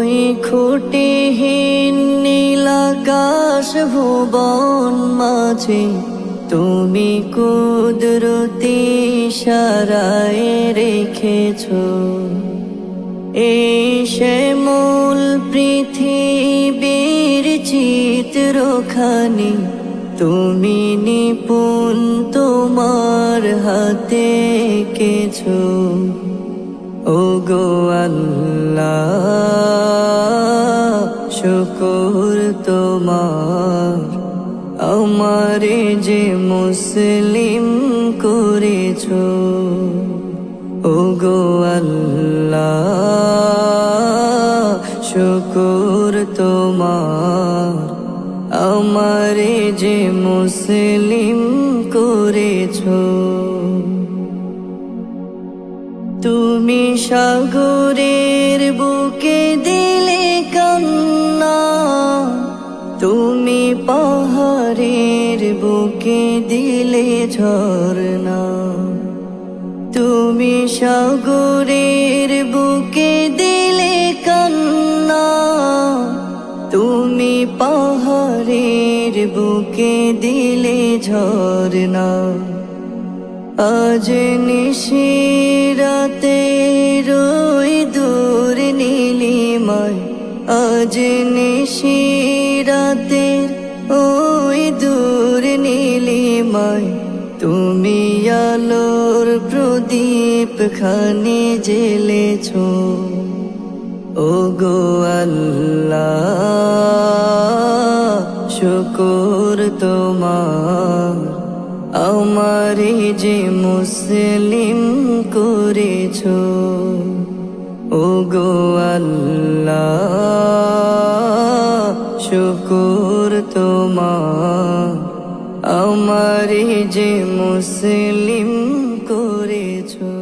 ওই খুঁটিহীন নীলাকাশ ভুবন মাঝে তুমি কুদরতি ইশারায় রেখেছো এই শ্যামল পৃথিবীর চিত্রখানি তুমি নিপুণ তোমার হাতে এঁকেছো। ওগো আল্লাহ শুকর তোমার আমারে যে মুসলিম করেছো। ওগো আল্লাহ শুকর তোমার আমারে যে মুসলিম করেছো। তুমি সাগরের বুকে দিলে কান্না, তুমি পাহাড়ের বুকে দিলে ঝরনা, তুমি সাগরের বুকে দিলে কান্না, তুমি পাহাড়ের বুকে দিলে ঝরনা। আজ নিশিরাতে রই দূর নীলিমায়, আজ নিশিরাতে ওই দূর নীলিমায় তুমি আলোর প্রদীপ খানি জ্বেলেছো। ওগো আল্লাহ শুকর তোমার আমারে যে মুসলিম করেছো। ওগো আল্লাহ শুকর তোমার আমারে যে মুসলিম করেছো।